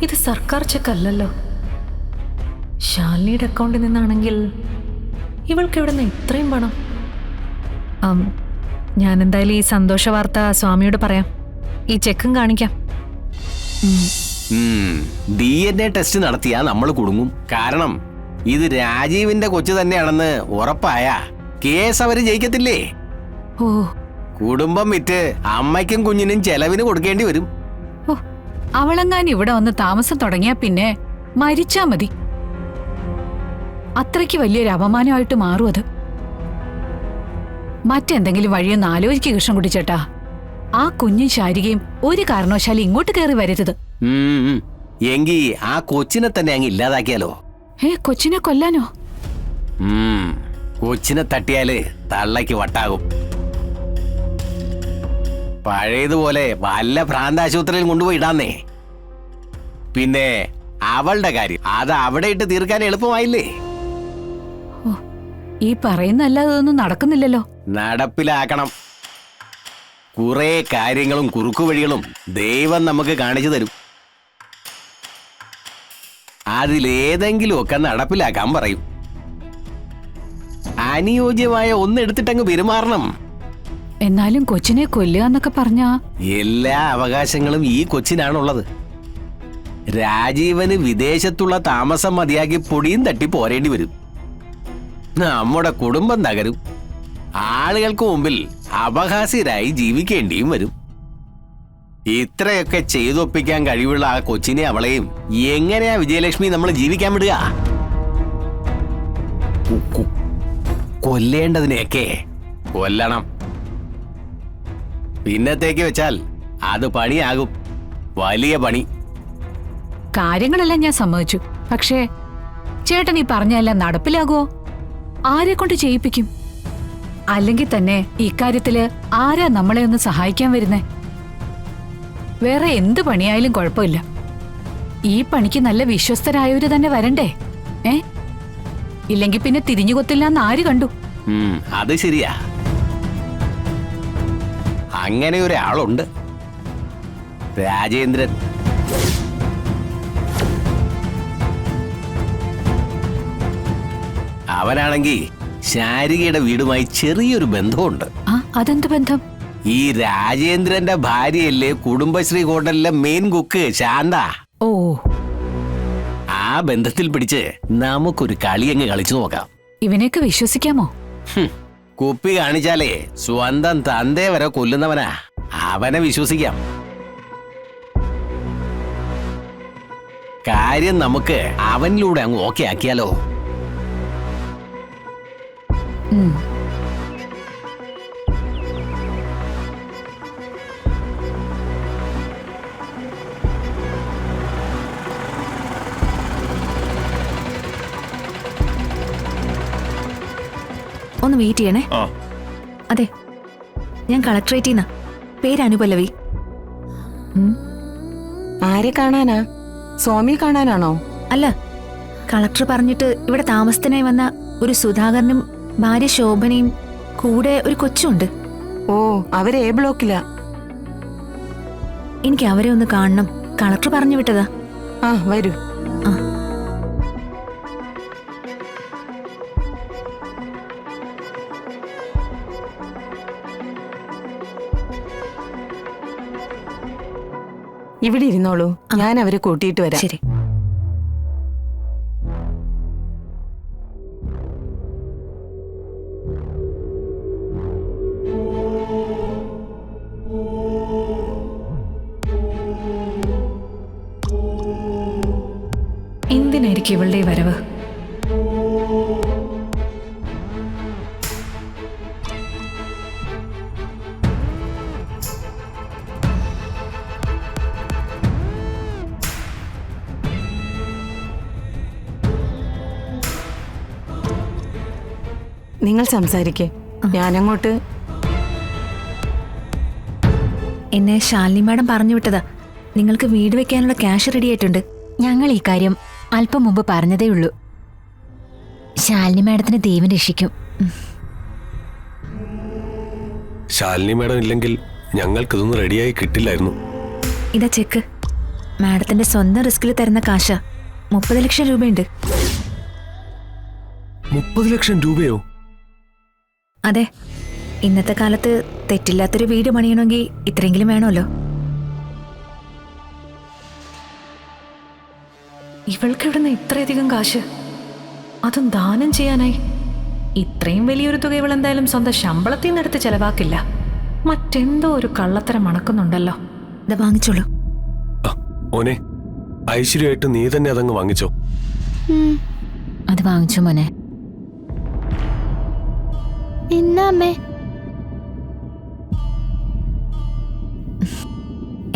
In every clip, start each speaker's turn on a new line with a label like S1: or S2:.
S1: ഇത് സർക്കാർ ചെക്കല്ലല്ലോ. ശാലിനിയുടെ അക്കൗണ്ടിൽ നിന്നാണെങ്കിൽ ഇവൾക്ക് എവിടെ നിന്ന് ഇത്രയും പണം? ഞാൻ എന്തായാലും ഈ സന്തോഷ വാർത്ത സ്വാമിയോട് പറയാം. ഈ ചെക്കും കാണിക്കാം.
S2: DNA ടെസ്റ്റ് നടത്തിയാ നമ്മൾ കുടുങ്ങും. കാരണം ഇത് രാജീവിന്റെ കൊച്ചു തന്നെയാണെന്ന് ഉറപ്പായ കേസ് അവര് ജയിക്കത്തില്ലേ?
S1: ഓ,
S3: കുടുംബം വിറ്റ് അമ്മയ്ക്കും കുഞ്ഞിനും ചെലവിന് കൊടുക്കേണ്ടി വരും.
S4: അവളെങ്ങാൻ ഇവിടെ വന്ന് താമസം തുടങ്ങിയാ പിന്നെ മരിച്ചാ മതി. അത്രയ്ക്ക് വലിയൊരു അപമാനമായിട്ട് മാറും അത്. മറ്റെന്തെങ്കിലും വഴിയൊന്ന് ആലോചിക്കുക കൃഷ്ണൻകുട്ടി ചേട്ടാ. ആ കുഞ്ഞും ശാരികയും ഒരു കാരണവശാലും ഇങ്ങോട്ട് കയറി വരരുത്.
S3: എങ്കി ആ കൊച്ചിനെ തന്നെ അങ്ങ് ഇല്ലാതാക്കിയാലോ?
S4: കൊച്ചിനെ കൊല്ലാനോ?
S3: കൊച്ചിനെ തട്ടിയാല് തള്ളയ്ക്ക് വട്ടാകും. പഴയതുപോലെ വല്ല ഭ്രാന്താശുപത്രിയിൽ കൊണ്ടുപോയി ഇടാന്നേ. പിന്നെ അവളുടെ കാര്യം അത് അവിടെ ഇട്ട് തീർക്കാൻ എളുപ്പമായില്ലേ?
S4: ഈ പറയുന്നല്ലാതെ ഒന്നും നടക്കുന്നില്ലല്ലോ.
S3: നടപ്പിലാക്കണം. കുറെ കാര്യങ്ങളും കുറുക്കുവഴികളും ദൈവം നമുക്ക് കാണിച്ചു തരും. അതിലേതെങ്കിലും ഒക്കെ നടപ്പിലാക്കാൻ പറയും. അനുയോജ്യമായ ഒന്നെടുത്തിട്ടങ്ങ് പെരുമാറണം.
S4: എന്നാലും കൊച്ചിനെ കൊല്ലുക എന്നൊക്കെ പറഞ്ഞാ
S3: എല്ലാ അവകാശങ്ങളും ഈ കൊച്ചിനാണുള്ളത്. രാജീവന് വിദേശത്തുള്ള താമസം മതിയാക്കി പൊടിയും തട്ടി പോരേണ്ടി വരും. നമ്മുടെ കുടുംബം തകരും. ആളുകൾക്ക് മുമ്പിൽ അപഹാസ്യരായി ജീവിക്കേണ്ടിയും വരും. ഇത്രയൊക്കെ ചെയ്തൊപ്പിക്കാൻ കഴിവുള്ള ആ കൊച്ചിനെ അവളെയും എങ്ങനെയാ വിജയലക്ഷ്മി നമ്മൾ ജീവിക്കാൻ വിടുക? കൊല്ലേണ്ടതിനെയൊക്കെ കൊല്ലണം. പിന്നത്തേക്ക് വെച്ചാൽ അത് പണിയാകും, വലിയ പണി.
S4: കാര്യങ്ങളെല്ലാം ഞാൻ സമ്മതിച്ചു. പക്ഷേ ചേട്ടൻ ഈ പറഞ്ഞെല്ലാം നടപ്പിലാകുമോ? ആരെ കൊണ്ട് ചെയ്യിപ്പിക്കും? അല്ലെങ്കിൽ തന്നെ ഇക്കാര്യത്തില് ആരാ നമ്മളെ ഒന്ന് സഹായിക്കാൻ വരുന്നേ? വേറെ എന്ത് പണിയായാലും കുഴപ്പമില്ല. ഈ പണിക്ക് നല്ല വിശ്വസ്തരായവര് തന്നെ വരണ്ടേ? ഇല്ലെങ്കിൽ പിന്നെ തിരിഞ്ഞു കൊത്തില്ലെന്ന് ആര് കണ്ടു?
S3: അത് ശരിയാ. അങ്ങനെ ഒരാളുണ്ട്, രാജേന്ദ്രൻ. അവനാണെങ്കിൽ ശാരികയുടെ വീടുമായി ചെറിയൊരു ബന്ധമുണ്ട്.
S4: അതെന്ത് ബന്ധം?
S3: ഈ രാജേന്ദ്രന്റെ ഭാര്യയല്ലേ കുടുംബശ്രീ ഹോട്ടലിലെ മെയിൻ കുക്ക് ശാന്ത.
S4: ഓ,
S3: ആ ബന്ധത്തിൽ പിടിച്ച് നമുക്കൊരു കളിയങ്ങ് കളിച്ചു നോക്കാം.
S4: ഇവനെയൊക്കെ വിശ്വസിക്കാമോ?
S3: കുപ്പി കാണിച്ചാലേ സ്വന്തം തന്തേ വരെ കൊല്ലുന്നവനാ. അവനെ വിശ്വസിക്കാം. കാര്യം നമുക്ക് അവനിലൂടെ അങ്ങ് ഓക്കെ ആക്കിയാലോ?
S1: ഒന്ന് വെയിറ്റ് ചെയ്യണേ. അതെ, ഞാൻ കളക്ടറേറ്റിൽ നിന്നാ. പേര് അനുപല്ലവി.
S5: ആരെ കാണാനാ? സ്വാമി കാണാനാണോ?
S1: അല്ല, കളക്ടർ പറഞ്ഞിട്ട് ഇവിടെ താമസത്തിനായി വന്ന ഒരു സുധാകരനും ഭാര്യ ശോഭനയും കൂടെ ഒരു കൊച്ചുണ്ട്.
S5: ഓ, അവര് എ ബ്ലോക്കിലാ.
S1: എനിക്ക് അവരെ ഒന്ന് കാണണം. കളക്ടർ പറഞ്ഞു വിട്ടതാ.
S5: വരൂ. ഇവിടെ ഇരുന്നോളൂ, ഞാൻ അവരെ കൂട്ടിയിട്ട് വരാം.
S1: ശരി. എന്തിനായിരിക്കും ഇവളുടെ വരവ്?
S5: നിങ്ങൾ സംസാരിക്കേ, ഞാനങ്ങോട്ട്.
S1: എന്നെ ശാലിനി മാഡം പറഞ്ഞു വിട്ടതാ. നിങ്ങൾക്ക് വീട് വെക്കാനുള്ള ക്യാഷ് റെഡി ആയിട്ടുണ്ട്.
S6: ഞങ്ങൾ ഈ കാര്യം അല്പം മുമ്പ് പറഞ്ഞതേ ഉള്ളൂ. ശാലിനി മാഡത്തിന് ദൈവം രക്ഷിക്കും.
S7: ശാലിനി മാഡം ഇല്ലെങ്കിൽ ഞങ്ങൾക്കിതൊന്നും റെഡിയായി കിട്ടില്ലായിരുന്നു.
S1: ഇതാ ചെക്ക്. മാഡത്തിന്റെ സ്വന്തം റിസ്കിൽ തരുന്ന കാശ 30 ലക്ഷം രൂപയുണ്ട്.
S7: 30 ലക്ഷം രൂപയോ?
S1: അതെ, ഇന്നത്തെ കാലത്ത് തെറ്റില്ലാത്തൊരു വീട് പണിയണമെങ്കിൽ ഇത്രയെങ്കിലും വേണമല്ലോ.
S4: ഇവൾക്ക് എവിടുന്ന് ഇത്രയധികം കാശ്? അതും ദാനം ചെയ്യാനായി? ഇത്രയും വലിയൊരു തുക ഇവൾ എന്തായാലും സ്വന്തം ശമ്പളത്തിൽ നിന്നെടുത്ത് ചെലവാക്കില്ല. മറ്റെന്തോ ഒരു കള്ളത്തരം മണക്കുന്നുണ്ടല്ലോ.
S1: ഇത് വാങ്ങിച്ചോളൂ.
S7: മോനെ, ഐശ്വര്യമായിട്ട് നീ തന്നെ അതങ്ങ് വാങ്ങിച്ചോ.
S6: അത് വാങ്ങിച്ചു മോനെ.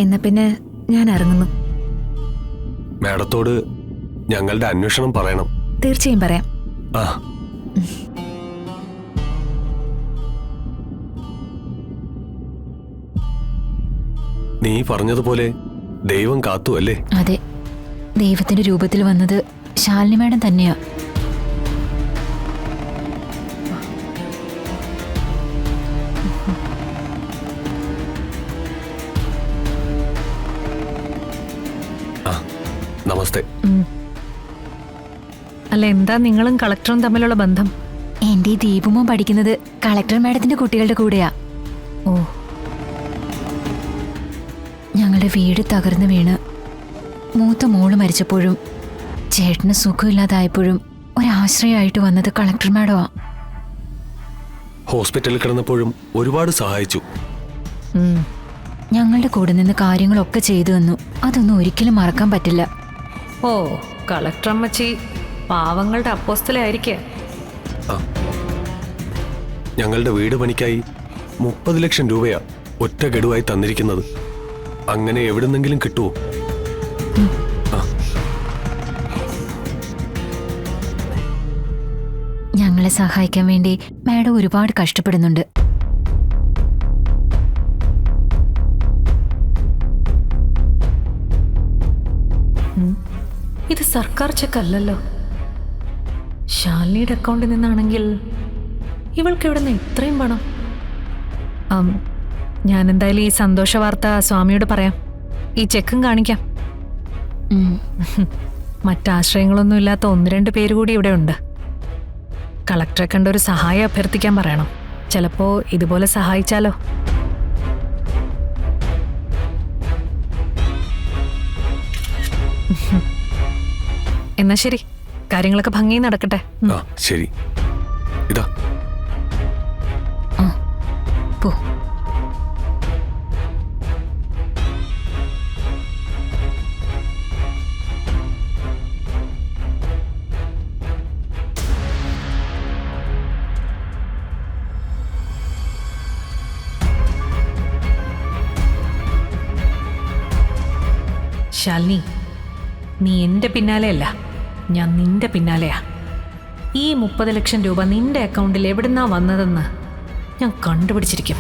S1: എന്നാ പിന്നെ ഞാൻ ഇറങ്ങുന്നു.
S7: മാഡത്തോട് ഞങ്ങളുടെ അന്വേഷണം പറയണം.
S1: തീർച്ചയായും പറയാം.
S7: ആ, നീ പറഞ്ഞതുപോലെ ദൈവം കാത്തു അല്ലേ?
S6: അതെ, ദൈവത്തിന്റെ രൂപത്തിൽ വന്നത് ശാലിനി മാഡം തന്നെയാ.
S7: ആ, നമസ്തേ.
S4: അല്ല, എന്താ നിങ്ങളും കളക്ടറും തമ്മിലുള്ള ബന്ധം?
S6: എന്റെ ഈ ദീപമോ പഠിക്കുന്നത് കളക്ടർ മാഡത്തിന്റെ കുട്ടികളുടെ കൂടെയാ.
S4: ഓ,
S6: ഞങ്ങളുടെ വീട് തകർന്നു വീണ് മൂത്ത മോള് മരിച്ചപ്പോഴും ചേട്ടന് സുഖമില്ലാതായപ്പോഴും ഒരാശ്രയമായിട്ട് വന്നത് കളക്ടർ മാഡമാ.
S7: ഹോസ്പിറ്റലിൽ കിടന്നപ്പോഴും ഒരുപാട് സഹായിച്ചു.
S6: ഞങ്ങളുടെ കൂടെ നിന്ന് കാര്യങ്ങളൊക്കെ ചെയ്തു തന്നു. അതൊന്നും ഒരിക്കലും മറക്കാൻ പറ്റില്ല.
S4: ഓ, കളക്ടർ അമ്മച്ചി പാവങ്ങളുടെ അപ്പോസ്തലായിരിക്കേ.
S7: ഞങ്ങളുടെ വീട് പണിക്കായി 30 ലക്ഷം രൂപയാ ഒറ്റ ഗഡുവായി തന്നിരിക്കുന്നത്. അങ്ങനെ എവിടുന്നെങ്കിലും കിട്ടുമോ?
S6: ഞങ്ങളെ സഹായിക്കാൻ വേണ്ടി മാഡം ഒരുപാട് കഷ്ടപ്പെടുന്നുണ്ട്.
S4: ഇത് സർക്കാർ ചെക്ക് അല്ലല്ലോ. ശാലിനിയുടെ അക്കൗണ്ടിൽ നിന്നാണെങ്കിൽ ഇവൾക്ക് എവിടെ നിന്ന് ഇത്രയും പണം? ഞാൻ എന്തായാലും ഈ സന്തോഷ വാർത്ത സ്വാമിയോട് പറയാം. ഈ ചെക്കും കാണിക്കാം. മറ്റാശ്രയങ്ങളൊന്നും ഇല്ലാത്ത 1-2 പേര് കൂടി ഇവിടെ ഉണ്ട്. കളക്ടറെ കണ്ട ഒരു സഹായം അഭ്യർത്ഥിക്കാൻ പറയണം. ചിലപ്പോ ഇതുപോലെ സഹായിച്ചാലോ. എന്നാ ശരി, കാര്യങ്ങളൊക്കെ ഭംഗിയിൽ നടക്കട്ടെ.
S7: ആ, ശരി. ഇതാ.
S6: പോ.
S4: ശാലിനി, നീ എൻ്റെ പിന്നാലെയല്ല, ഞാൻ നിന്റെ പിന്നാലെയാ. ഈ 30 ലക്ഷം രൂപ നിന്റെ അക്കൗണ്ടിൽ എവിടുന്നാ വന്നതെന്ന് ഞാൻ കണ്ടുപിടിച്ചിരിക്കും.